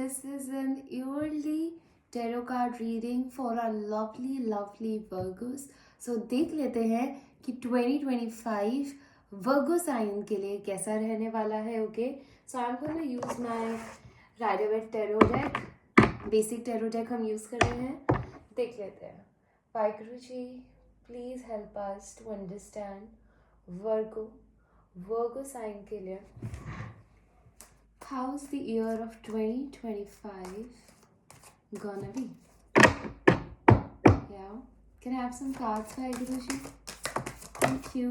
this is an yearly tarot card reading for our lovely Virgos. So देख लेते हैं कि 2025 Virgo sign के लिए कैसा रहने वाला है. Okay, so I'm gonna use my Rider-Waite tarot deck. Basic tarot deck हम use कर रहे हैं. देख लेते हैं. Waheguru ji, please help us to understand Virgo sign के लिए. How's the year of 2025 gonna be? Yeah. Can I have some cards, Vaheguruji? Thank you.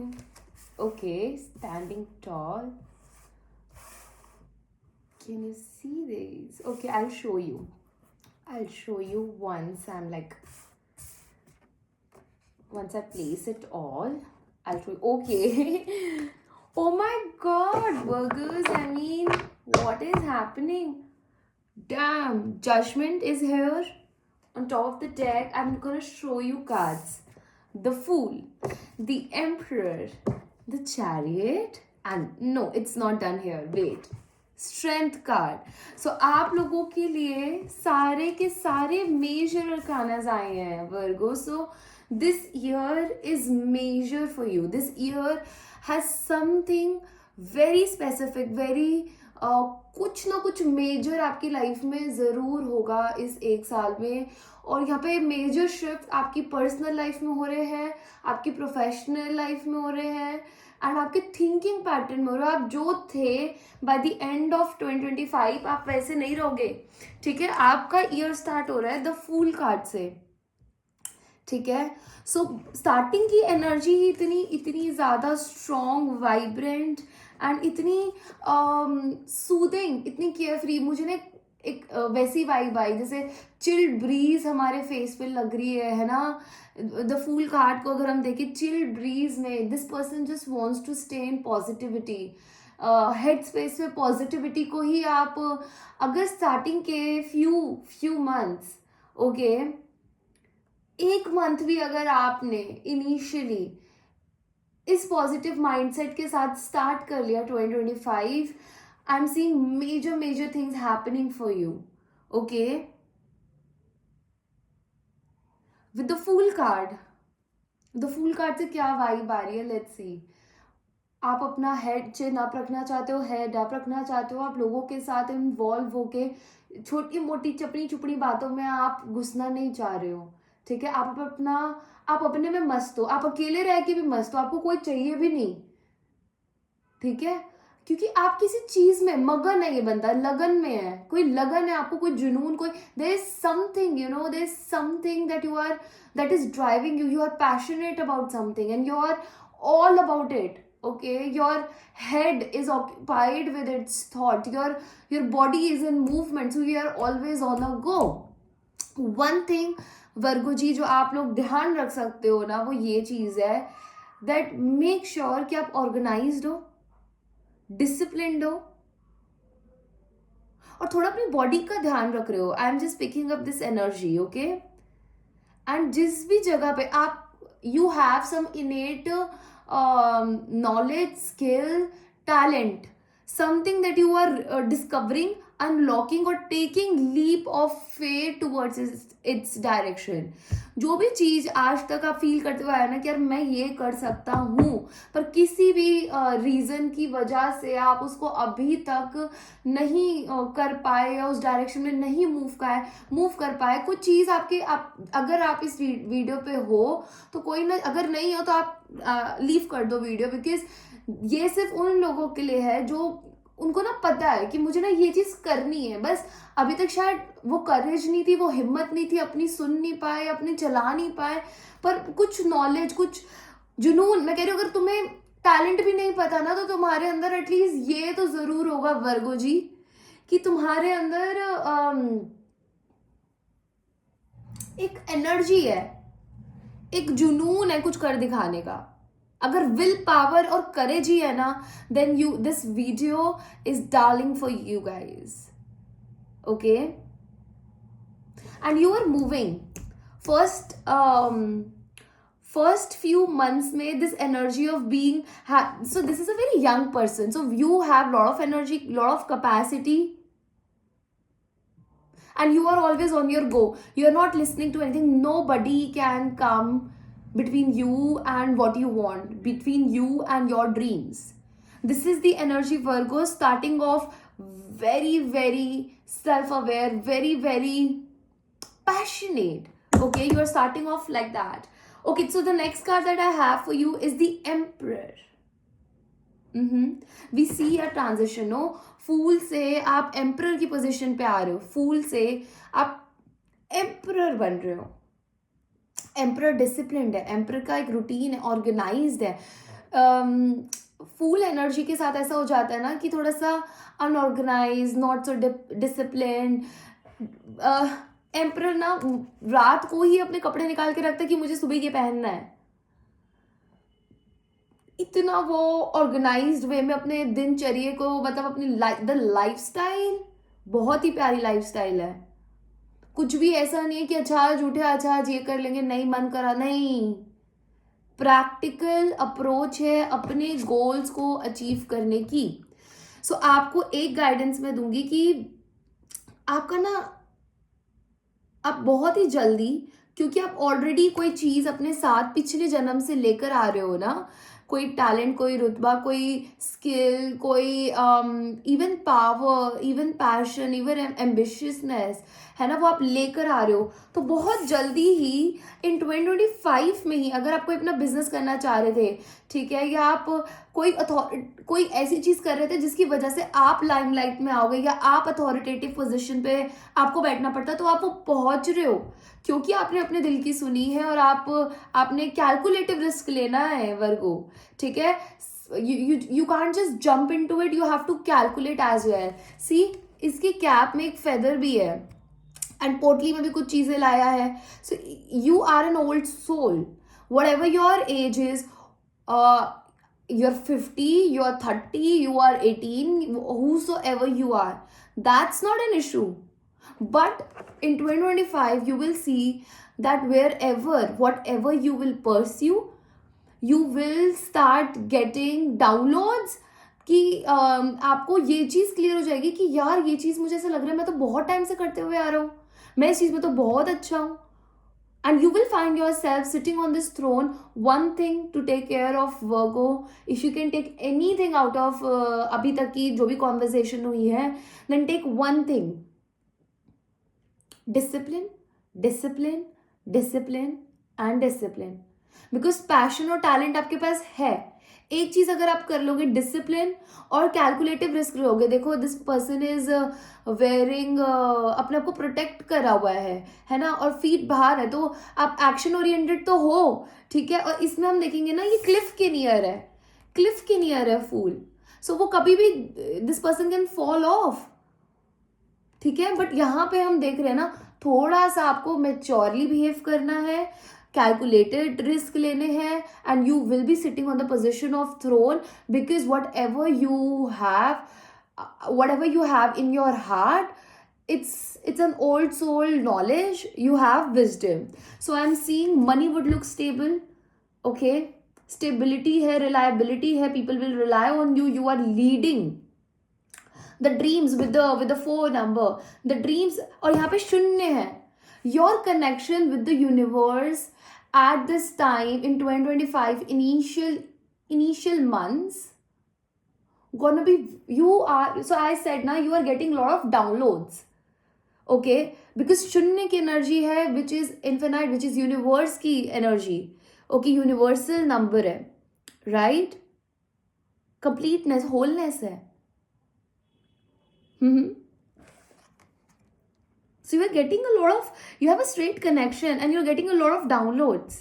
Okay, standing tall. Can you see these? Okay, I'll show you. I'll show you once once I place it all. I'll show you. Okay. Oh my god, Virgos, I mean, what is happening? Damn, Judgment is here on top of the deck. I'm gonna show you cards. The Fool, the Emperor, the Chariot, and no, it's not done here. Wait. Strength card. So आप लोगों के लिए सारे के सारे major arcanas आए हैं Virgo. So this year is major for you. This year has something very specific, very कुछ ना कुछ मेजर आपकी लाइफ में ज़रूर होगा इस एक साल में. और यहाँ पे मेजर शिफ्ट आपकी पर्सनल लाइफ में हो रहे हैं, आपकी प्रोफेशनल लाइफ में हो रहे हैं, एंड आपके थिंकिंग पैटर्न में हो रहा है. आप जो थे बाय द एंड ऑफ 2025 आप वैसे नहीं रहोगे. ठीक है, आपका ईयर स्टार्ट हो रहा है द फूल कार्ड से. ठीक है, सो स्टार्टिंग की एनर्जी ही इतनी ज़्यादा स्ट्रॉन्ग, वाइब्रेंट एंड इतनी सूदिंग, इतनी केयरफ्री. मुझे ना एक वैसी वाइब आई जैसे चिल्ड ब्रीज हमारे फेस पे लग रही है ना. द फूल कार्ड को अगर हम देखें, चिल्ड ब्रीज में this person just wants to stay in positivity. Head space में पॉजिटिविटी को ही आप अगर स्टार्टिंग के फ्यू मंथ्स, ओके, एक मंथ भी अगर आपने इनिशियली इस पॉजिटिव माइंडसेट के साथ स्टार्ट कर लिया 2025, I am seeing major things happening for you. Okay, with the fool card से क्या वाइब आ रही है, लेट्स सी. आप अपना हेड चिन अप रखना चाहते हो, हेड अप रखना चाहते हो. आप लोगों के साथ इन्वॉल्व होके छोटी मोटी चपड़ी चुपड़ी बातों में आप घुसना नहीं चाह रहे हो. ठीक है, आप अपने में मस्त हो. आप अकेले रह के भी मस्त हो, आपको कोई चाहिए भी नहीं. ठीक है, क्योंकि आप किसी चीज में मगन है. ये बंदा लगन में है, कोई लगन है आपको, कोई जुनून, कोई there is something, there is something that is driving you. You are passionate about something and you are all about it. Okay, your head is occupied with its thought, your body is in movement, so you are always on a go. One thing वर्गो जी जो आप लोग ध्यान रख सकते हो ना, वो ये चीज है दैट मेक श्योर कि आप ऑर्गेनाइज्ड हो, डिसिप्लिन्ड हो और थोड़ा अपनी बॉडी का ध्यान रख रहे हो. I am just picking up this energy. Okay, and जिस भी जगह पे आप you have some innate knowledge, skill, talent, something that you are discovering, unlocking or taking leap of faith towards its direction. जो भी चीज आज तक आप फील करते हुए आया ना कि यार मैं ये कर सकता हूँ, पर किसी भी रीजन की वजह से आप उसको अभी तक नहीं कर पाए या उस डायरेक्शन में नहीं मूव कर पाए. कुछ चीज अगर आप इस वीडियो पे हो तो कोई ना, अगर नहीं हो तो आप लीव कर दो वीडियो, बिकॉज ये सिर्फ उन लोगों के लिए है जो उनको ना पता है कि मुझे ना ये चीज करनी है, बस अभी तक शायद वो करेज नहीं थी, वो हिम्मत नहीं थी, अपनी सुन नहीं पाए, अपनी चला नहीं पाए. पर कुछ नॉलेज, कुछ जुनून, मैं कह रही हूँ अगर तुम्हें टैलेंट भी नहीं पता ना तो तुम्हारे अंदर एटलीस्ट ये तो जरूर होगा वर्गो जी कि तुम्हारे अंदर एक एनर्जी है, एक जुनून है कुछ कर दिखाने का. अगर विल पावर और करेज ही है ना, then this video is darling for you guys. Okay, and you are moving first few months में this energy of being so this is a very young person, so you have lot of energy, lot of capacity, and you are always on your go. You're not listening to anything. Nobody can come between you and what you want, between you and your dreams. This is the energy, Virgo, starting off very, very self-aware, very, very passionate. Okay, you are starting off like that. Okay, so the next card that I have for you is the Emperor. We see a transition, no, fool से आप emperor की position पे आ रहे हो, फूल से आप emperor बन रहे हो. एम्परर डिसिप्लिन्ड है, एम्परर का एक रूटीन है, ऑर्गेनाइज्ड है. फूल एनर्जी के साथ ऐसा हो जाता है ना कि थोड़ा सा unorganise, not so discipline. Emperor ना रात को ही अपने कपड़े निकाल के रखता है कि मुझे सुबह ये पहनना है. इतना वो ऑर्गेनाइज्ड वे में अपने दिनचर्या को, मतलब अपनी द लाइफस्टाइल बहुत ही प्यारी लाइफस्टाइल है. कुछ भी ऐसा नहीं है कि अच्छा आज उठे, अच्छा आज ये कर लेंगे, नहीं मन करा, नहीं. प्रैक्टिकल अप्रोच है अपने गोल्स को अचीव करने की. सो आपको एक गाइडेंस मैं दूंगी कि आपका ना, आप बहुत ही जल्दी, क्योंकि आप ऑलरेडी कोई चीज़ अपने साथ पिछले जन्म से लेकर आ रहे हो ना, कोई टैलेंट, कोई रुतबा, कोई स्किल, कोई even power, even passion, even ambitiousness है ना, वो आप लेकर आ रहे हो. तो बहुत जल्दी ही इन 2025 में ही, अगर आप कोई अपना बिजनेस करना चाह रहे थे, ठीक है, या आप कोई ऐसी चीज़ कर रहे थे जिसकी वजह से आप लाइमलाइट में आओगे, या आप अथॉरिटेटिव पोजीशन पे आपको बैठना पड़ता, तो आप वो पहुंच रहे हो क्योंकि आपने अपने दिल की सुनी है और आपने कैलकुलेटिव रिस्क लेना है, वर्गो. ठीक है, you can't just jump into it, you have to calculate as well. See, इसकी कैप में एक फेदर भी है एंड पोटली में भी कुछ चीजें लाया है. So you are an old soul, whatever your age is, you're 50, you're 30, you are 18, whosoever you are, that's not an issue. But in 2025 you will see that whatever you will pursue, you will start getting downloads कि आपको ये चीज़ clear हो जाएगी कि यार ये चीज़ मुझे ऐसा लग रहा है मैं तो बहुत टाइम से करते हुए आ रहा हूँ, मैं इस चीज़ में तो बहुत अच्छा हूँ. And you will find yourself sitting on this throne. One thing to take care of, Virgo, if you can take anything out of अभी तक की जो भी conversation हुई है, then take one thing: discipline, discipline, discipline and discipline. Because passion और talent आपके पास है. एक चीज अगर आप कर लोगे, डिसिप्लिन और कैलकुलेटिव रिस्क लोगे. देखो, दिस पर्सन इज वेयरिंग, अपने आप को प्रोटेक्ट करा हुआ है ना, और फीट बाहर है, तो आप एक्शन ओरिएंटेड तो हो, ठीक है. और इसमें हम देखेंगे ना, ये क्लिफ के नियर है, क्लिफ के नियर है फूल. सो वो कभी भी, this person can fall of, ठीक है. बट यहाँ पे हम देख रहे हैं ना, थोड़ा सा आपको मैच्योरली बिहेव करना है, calculated रिस्क लेने हैं, and you will be sitting on the position of throne, because whatever you have in your heart, it's an old soul knowledge, you have wisdom. So I'm seeing money would look stable. Okay, stability है, reliability है, people will rely on you, you are leading the dreams with the 4 number, the dreams. और यहाँ पे शून्य है. Your connection with the universe at this time in 2025, initial months, gonna be, you are, so I said now, you are getting lot of downloads. Okay, because शून्य की energy है, which is infinite, which is universe की energy. Okay, universal number है, right? completeness, wholeness है. So you are getting a lot of, you have a straight connection and you're getting a lot of downloads.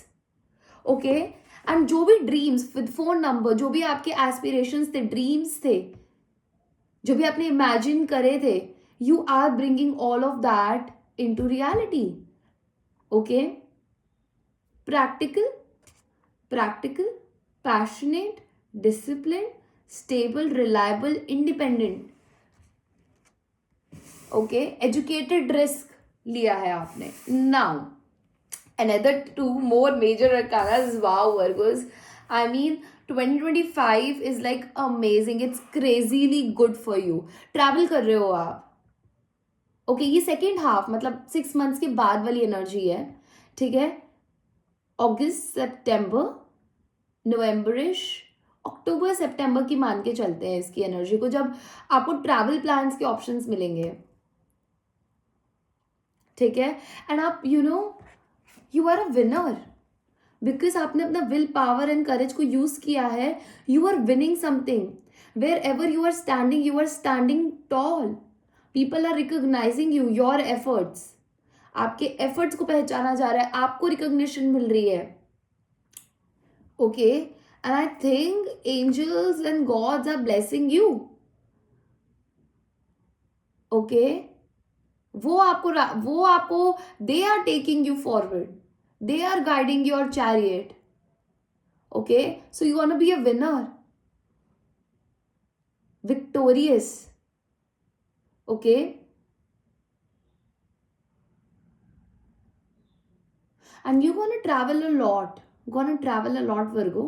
Okay, and जो भी dreams with 4 number, जो भी आपके aspirations थे, dreams थे, जो भी आपने imagine करे थे, you are bringing all of that into reality. Okay, practical, passionate, disciplined, stable, reliable, independent. Okay, educated risk लिया है आपने. Now another 2 more major arcanas. Wow, Virgos, I mean 2025 is like amazing, it's crazily good for you. Travel कर रहे हो आप, okay, ये second half मतलब 6 months के बाद वाली एनर्जी है, ठीक है। अगस्त, सितंबर, नवंबरिश, अक्टूबर, सितंबर की मान के चलते हैं इसकी एनर्जी को, जब आपको ट्रैवल प्लान्स के ऑप्शंस मिलेंगे, ठीक है। एंड आप you are a winner, because आपने अपना विल पावर एंड करेज को यूज किया है। You are winning something, wherever you are standing tall, people are recognising you, your efforts, आपके एफर्ट्स को पहचाना जा रहा है, आपको रिकॉग्निशन मिल रही है, okay. And I think angels and gods are blessing you, okay. वो आपको they are taking you forward, they are guiding your chariot, okay, so you want to be a winner, victorious, okay. And you're going to travel a lot, Virgo.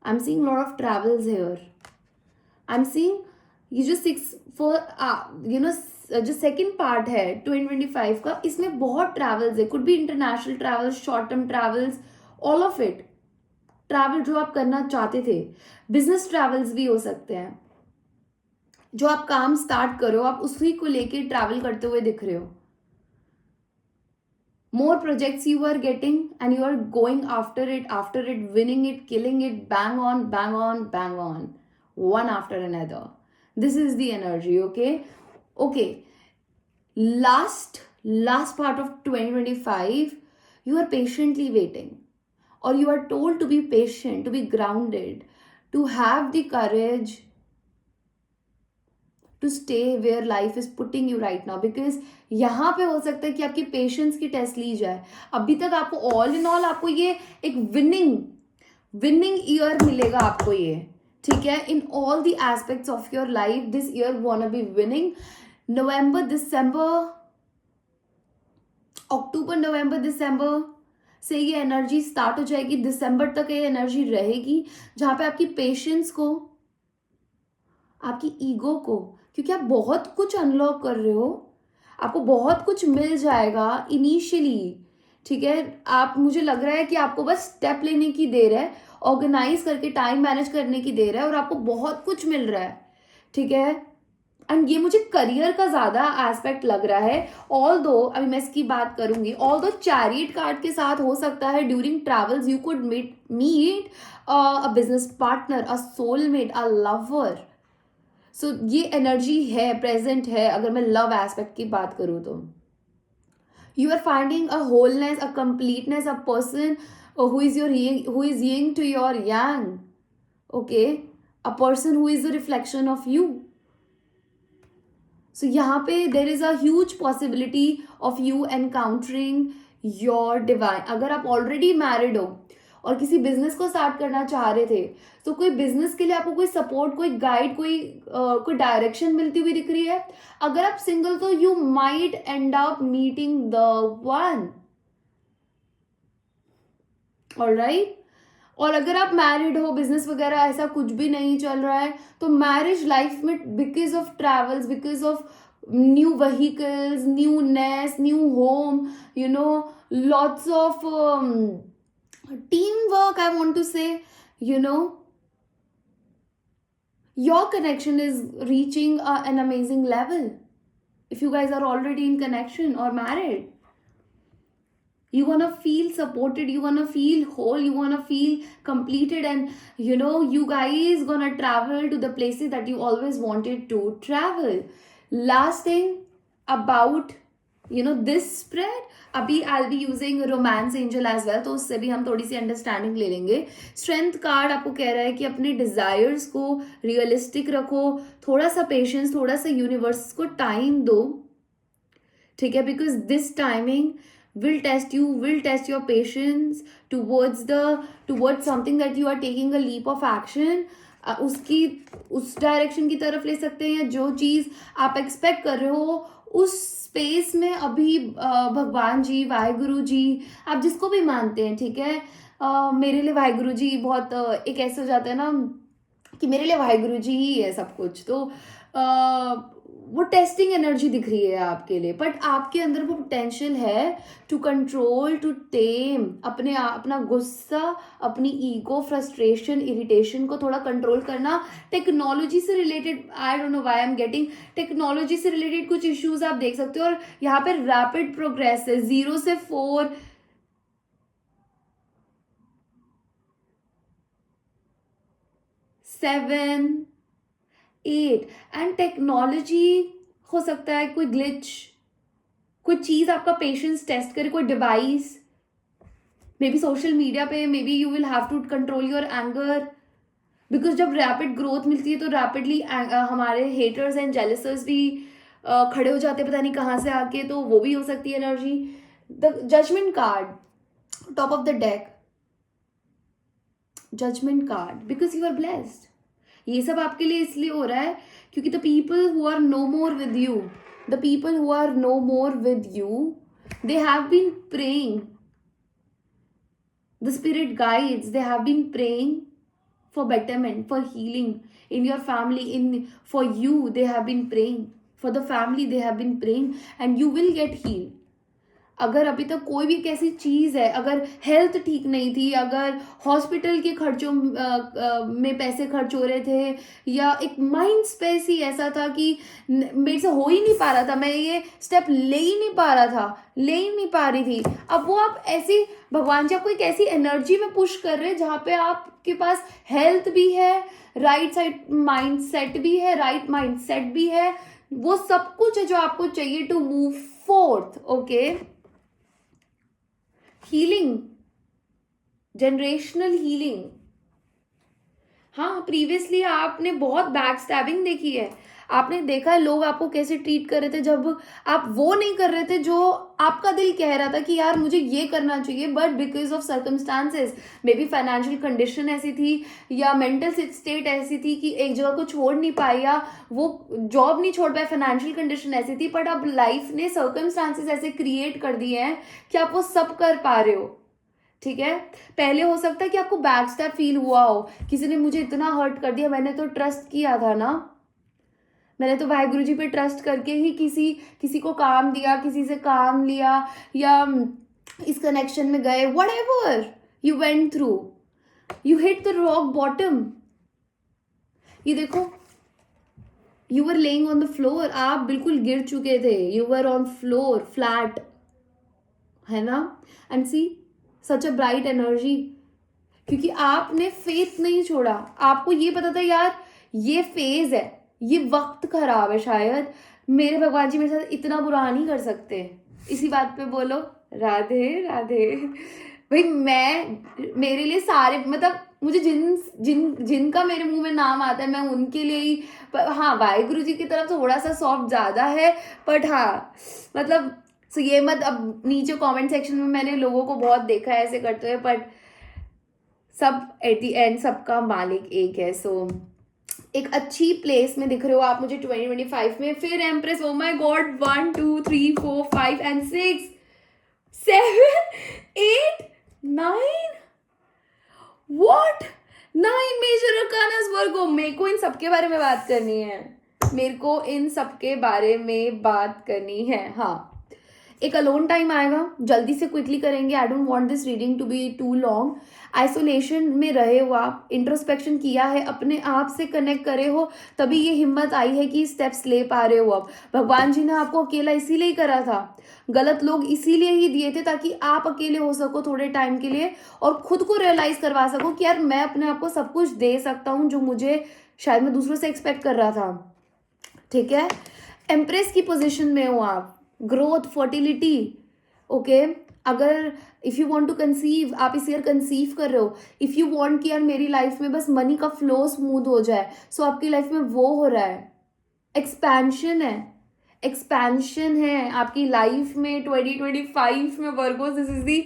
I'm seeing a lot of travels here. I'm seeing ये जो 6 for जो second part है 2025 का, इसमें बहुत travels है, could be international travels, short term travels, all of it, travel जो आप करना चाहते थे, बिजनेस ट्रैवल्स भी हो सकते हैं, जो आप काम स्टार्ट करो आप उसी को लेके ट्रैवल करते हुए दिख रहे हो। More projects you are getting and you are going after it, winning it, killing it, bang on, one after another. This is the energy, okay. Last part of 2025, you are patiently waiting, or you are told to be patient, to be grounded, to have the courage to stay where life is putting you right now, because यहाँ पे हो सकता है कि आपकी patience की test ली जाए। अभी तक आपको ऑल इन ऑल आपको ये एक विनिंग ईयर मिलेगा आपको ये, ठीक है, in all the aspects of your life this year want be winning. नवंबर दिसंबर से ये एनर्जी स्टार्ट हो जाएगी, दिसंबर तक ये एनर्जी रहेगी, जहां पे आपकी पेशेंस को, आपकी ईगो को, क्योंकि आप बहुत कुछ अनलॉक कर रहे हो, आपको बहुत कुछ मिल जाएगा इनिशियली, ठीक है। आप, मुझे लग रहा है कि आपको बस स्टेप लेने की देर है, ऑर्गेनाइज करके टाइम मैनेज करने की देर है, और आपको बहुत कुछ मिल रहा है, ठीक है। एंड ये मुझे करियर का ज्यादा एस्पेक्ट लग रहा है, ऑल दो अभी मैं इसकी बात करूंगी, ऑल दो चैरियट कार्ड के साथ हो सकता है during travels you could meet a business partner, a soulmate, a lover. So ये एनर्जी है, प्रेजेंट है। अगर मैं लव एस्पेक्ट की बात करूं तो you are finding a wholeness, a completeness, a person who is yin to your yang, okay, a person who is a reflection of you. So यहाँ पे there is a huge possibility of you encountering your divine. अगर आप already married हो और किसी business को start करना चाह रहे थे, तो कोई बिजनेस के लिए आपको कोई सपोर्ट, कोई गाइड, कोई डायरेक्शन मिलती हुई दिख रही है। अगर आप सिंगल तो you might and up meeting the one, alright. और अगर आप मैरिड हो, बिजनेस वगैरह ऐसा कुछ भी नहीं चल रहा है, तो मैरिज लाइफ में because of travels, because of new vehicles, new nest, new home, lots of teamwork, I want to say, your connection is reaching an amazing level. If you guys are already in connection or married, you want to feel supported, you want to feel whole, you want to feel completed, and you guys gonna travel to the places that you always wanted to travel. Last thing about this spread, अभी I'll be using romance angel as well, तो उससे भी हम थोड़ी सी understanding ले लेंगे। Strength card आपको कह रहा है कि अपने डिजायर्स को रियलिस्टिक रखो, थोड़ा सा पेशेंस, थोड़ा सा यूनिवर्स को टाइम दो, ठीक है, because this timing will test your patience towards something that you are taking a leap of action. उस डायरेक्शन की तरफ ले सकते हैं, जो चीज आप एक्सपेक्ट कर रहे हो उस स्पेस में अभी भगवान जी, वाहेगुरु जी, आप जिसको भी मानते हैं, ठीक है। मेरे लिए वाहेगुरु जी बहुत एक ऐसा हो जाता है ना कि मेरे लिए वाहेगुरु जी ही है सब कुछ, तो वो टेस्टिंग एनर्जी दिख रही है आपके लिए, बट आपके अंदर वो पोटेंशियल है टू कंट्रोल, टू टेम अपना गुस्सा, अपनी ईगो, फ्रस्ट्रेशन, इरिटेशन को थोड़ा कंट्रोल करना। टेक्नोलॉजी से related, I don't know why I am getting, technology से रिलेटेड कुछ इश्यूज आप देख सकते हो, और यहाँ पे रैपिड प्रोग्रेस है, 0 से 4, 7, 8, एंड टेक्नोलॉजी हो सकता है कोई ग्लिच, कोई चीज आपका पेशेंस टेस्ट करे, कोई device, may be social media पे, may be you will have to control your anger, because जब रैपिड ग्रोथ मिलती है तो रैपिडली हमारे हेटर्स एंड जेलसर्स भी खड़े हो जाते हैं पता नहीं कहाँ से आके, तो वो भी हो सकती है energy. The judgement card top of the deck, judgement card, because you are blessed. ये सब आपके लिए इसलिए हो रहा है क्योंकि the people who are no more with you, the people who are no more with you, they have been praying, the spirit guides, they have been praying for betterment, for healing in your family, for you they have been praying, for the family they have been praying, and you will get healed। अगर अभी तक कोई भी एक ऐसी चीज़ है, अगर health ठीक नहीं थी, अगर हॉस्पिटल के खर्चों में पैसे खर्च हो रहे थे, या एक माइंड स्पेस ही ऐसा था कि मेरे से हो ही नहीं पा रहा था, मैं ये स्टेप ले ही नहीं पा रहा था, ले ही नहीं पा रही थी, अब वो आप ऐसी, भगवान जी आपको एक ऐसी एनर्जी में पुश कर रहे हैं जहाँ पे आपके पास हेल्थ भी है, राइट साइड माइंड सेट भी है, राइट माइंड सेट भी है, वो सब कुछ है जो आपको चाहिए to move forth. Okay, healing, generational healing. हाँ, प्रीवियसली आपने बहुत बैक स्टैबिंग देखी है, आपने देखा है लोग आपको कैसे ट्रीट कर रहे थे जब आप वो नहीं कर रहे थे जो आपका दिल कह रहा था कि यार मुझे ये करना चाहिए, but because of circumstances, may be financial condition ऐसी थी या मेंटल स्टेट ऐसी थी कि एक जगह को छोड़ नहीं पाई, या वो जॉब नहीं छोड़ पाए, फाइनेंशियल कंडीशन ऐसी थी, बट अब लाइफ ने सर्कमस्टांसेस ऐसे क्रिएट कर दिए हैं कि आप वो सब कर पा रहे हो। ठीक है, पहले हो सकता है कि आपको बैक स्टैब फील हुआ हो, किसी ने मुझे इतना हर्ट कर दिया, मैंने तो ट्रस्ट किया था ना, मैंने तो वाहिगुरु जी पे ट्रस्ट करके ही किसी को काम दिया, किसी से काम लिया, या इस कनेक्शन में गए, whatever you went through, you hit the rock bottom. ये देखो, you were laying on the floor, आप बिल्कुल गिर चुके थे, you were on floor flat, है ना, and see such a bright energy, क्योंकि आपने फेथ नहीं छोड़ा, आपको ये पता था यार ये फेज है, ये वक्त खराब है, शायद मेरे भगवान जी मेरे साथ इतना बुरा नहीं कर सकते। इसी बात पे बोलो राधे राधे। भाई मेरे लिए सारे, मतलब मुझे जिनका मेरे मुंह में नाम आता है मैं उनके लिए ही, हाँ वाहिगुरु जी की तरफ थोड़ा सा सॉफ्ट ज़्यादा है, बट हाँ मतलब सो ये मत, अब नीचे कमेंट सेक्शन में मैंने लोगों को बहुत देखा है ऐसे करते हुए, बट सब एट द एंड सबका मालिक एक है। सो एक अच्छी प्लेस में दिख रहे हो आप मुझे 2025 में। फिर empress, oh my god, 1 2 3 4 5 and 6 7 8 9, what, 9 major arcanas Virgo. मेरे को इन सबके बारे में बात करनी है, मेरे को इन सबके बारे में बात करनी है। हाँ, एक अलोन टाइम आएगा, जल्दी से क्विकली करेंगे, I don't want this reading to be too long. Isolation में रहे हो आप, इंट्रोस्पेक्शन किया है, अपने आप से कनेक्ट करे हो, तभी ये हिम्मत आई है कि स्टेप्स ले पा रहे हो। अब भगवान जी ने आपको अकेला इसीलिए ही करा था, गलत लोग इसीलिए ही दिए थे ताकि आप अकेले हो सको थोड़े टाइम के लिए, और खुद को रियलाइज करवा सको कि यार मैं अपने आप को सब कुछ दे सकता हूँ जो मुझे शायद मैं दूसरों से एक्सपेक्ट कर रहा था। ठीक है, एम्प्रेस की पोजिशन में हो आप, ग्रोथ, फर्टिलिटी। ओके, अगर if you want to conceive, आप इस ईयर कंसीव कर रहे हो, इफ़ यू वांट कि यार मेरी लाइफ में बस मनी का फ्लो स्मूथ हो जाए, सो आपकी लाइफ में वो हो रहा है, एक्सपेंशन है, एक्सपेंशन है आपकी लाइफ में 2025 में Virgo's. This is the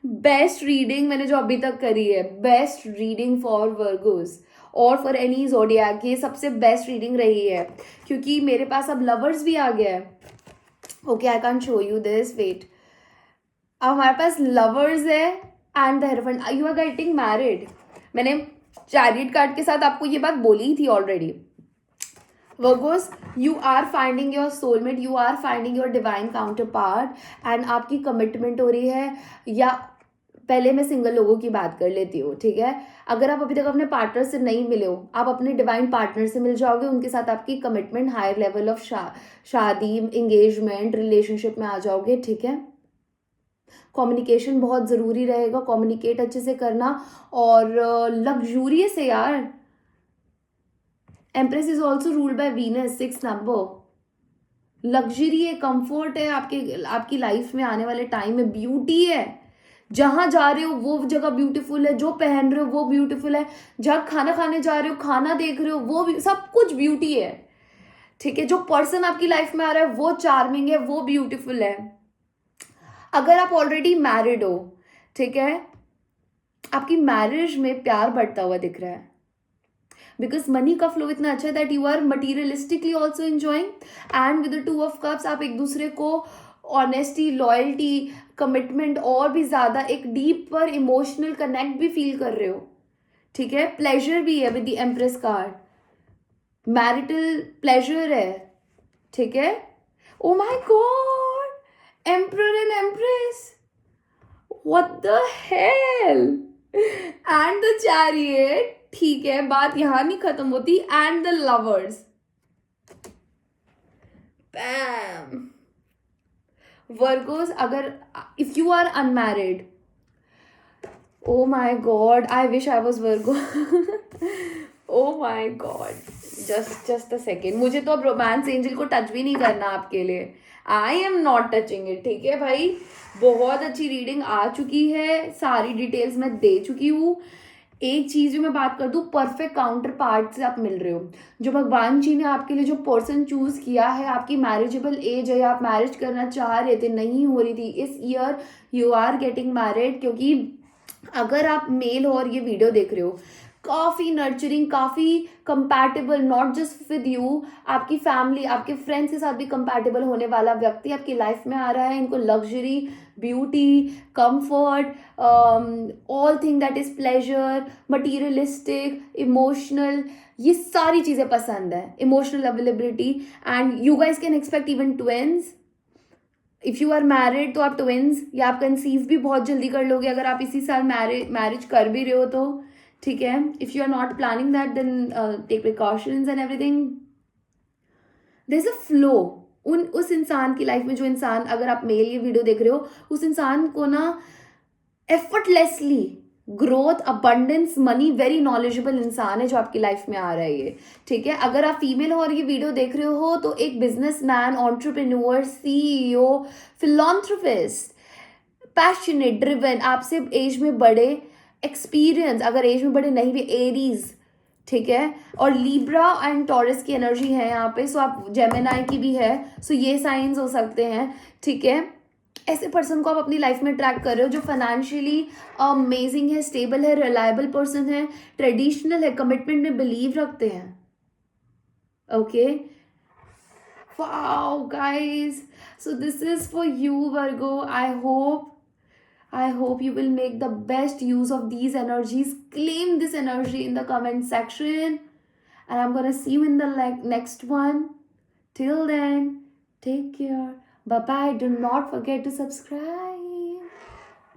best reading मैंने जो अभी तक करी है, बेस्ट रीडिंग फॉर वर्गोस और फॉर एनी ज़ोडिएक, ये सबसे बेस्ट रीडिंग रही है, क्योंकि मेरे पास अब लवर्स भी आ गया है। Okay, I can show you this, wait, अब हमारे पास लवर्स है and the hierophant, you are getting married. मैंने चैरियट कार्ड के साथ आपको ये बात बोली ही थी already. Virgos, you are finding your soulmate, you are finding your divine counterpart, and आपकी कमिटमेंट हो रही है, या पहले मैं सिंगल लोगों की बात कर लेती हूँ, ठीक है। अगर आप अभी तक अपने पार्टनर से नहीं मिले हो, आप अपने डिवाइन पार्टनर से मिल जाओगे, उनके साथ आपकी कमिटमेंट हायर लेवल ऑफ शादी, एंगेजमेंट, रिलेशनशिप में आ जाओगे, ठीक है। कम्युनिकेशन बहुत ज़रूरी रहेगा, कम्युनिकेट अच्छे से करना, और लग्जूरियस है यार। Empress is also ruled by Venus, 6 number. Luxury है, कंफर्ट है, आपकी लाइफ में आने वाले टाइम में ब्यूटी है। जहां जा रहे हो वो जगह ब्यूटीफुल है, जो पहन रहे हो वो ब्यूटीफुल है, जहां खाना खाने जा रहे हो, खाना देख रहे हो, वो भी सब कुछ ब्यूटी है, ठीक है। जो पर्सन आपकी लाइफ में आ रहा है वो चार्मिंग है, वो ब्यूटीफुल है। अगर आप ऑलरेडी मैरिड हो, ठीक है, आपकी मैरिज में प्यार बढ़ता हुआ दिख रहा है, बिकॉज मनी का फ्लो इतना अच्छा है that you are materialistically also enjoying, and with the 2 of cups आप एक दूसरे को ऑनेस्टी, लॉयल्टी, कमिटमेंट और भी ज़्यादा एक डीप पर इमोशनल कनेक्ट भी फील कर रहे हो, ठीक है। प्लेजर भी है with the empress card, marital pleasure है, ठीक है। Oh my god, emperor and empress, what the hell, and the chariot, ठीक है, बात यहां नहीं खत्म होती, and the lovers, bam. Virgos, अगर if you are unmarried, oh my god, I wish I was Virgo. Oh my god, just a second, मुझे तो अब रोमांस एंजल को टच भी नहीं करना आपके लिए, I am not touching it, ठीक है भाई। बहुत अच्छी रीडिंग आ चुकी है, सारी डिटेल्स मैं दे चुकी हूँ। एक चीज जो मैं बात कर दूं, परफेक्ट काउंटर पार्ट से आप मिल रहे हो। जो भगवान जी ने आपके लिए जो पर्सन चूज किया है, आपकी मैरिजेबल एज है, आप मैरिज करना चाह रहे थे, नहीं हो रही थी, इस year you are getting married. क्योंकि अगर आप मेल हो और ये वीडियो देख रहे हो, काफ़ी नर्चरिंग, काफ़ी compatible, not just with you, आपकी फैमिली, आपके फ्रेंड्स के साथ भी कंपैटिबल होने वाला व्यक्ति आपकी लाइफ में आ रहा है। इनको luxury, beauty, comfort, all thing that is pleasure, materialistic, emotional, ये सारी चीज़ें पसंद है, emotional availability, and you guys can expect even twins. If you are married तो आप ट्विंस या आप कंसीव भी बहुत जल्दी कर लोगे, अगर आप इसी साल मैरिज कर भी रहे हो तो, ठीक है। If you are not planning that, then take precautions and everything. There is a flow उस इंसान की लाइफ में, जो इंसान, अगर आप मेल ये वीडियो देख रहे हो, उस इंसान को ना effortlessly growth, abundance, money, very knowledgeable इंसान है जो आपकी लाइफ में आ रहा है ये, ठीक है। अगर आप फीमेल हो और ये वीडियो देख रहे हो तो एक businessman, entrepreneur, CEO, philanthropist, passionate, driven, आपसे एज में बड़े, एक्सपीरियंस, अगर एज में बड़े नहीं भी, एरीज, ठीक है। और लिब्रा एंड टॉरस की एनर्जी है यहाँ पे, सो आप जेमिनाई की भी है, सो ये साइंस हो सकते हैं, ठीक है। ऐसे पर्सन को आप अपनी लाइफ में ट्रैक कर रहे हो जो फाइनेंशियली अमेजिंग है, स्टेबल है, रिलायबल पर्सन है, ट्रेडिशनल है, कमिटमेंट में बिलीव रखते हैं, okay. Wow guys, so this is for you Virgo. I hope you will make the best use of these energies. Claim this energy in the comment section, and I'm gonna see you in the next one. Till then, take care. Bye bye. Do not forget to subscribe.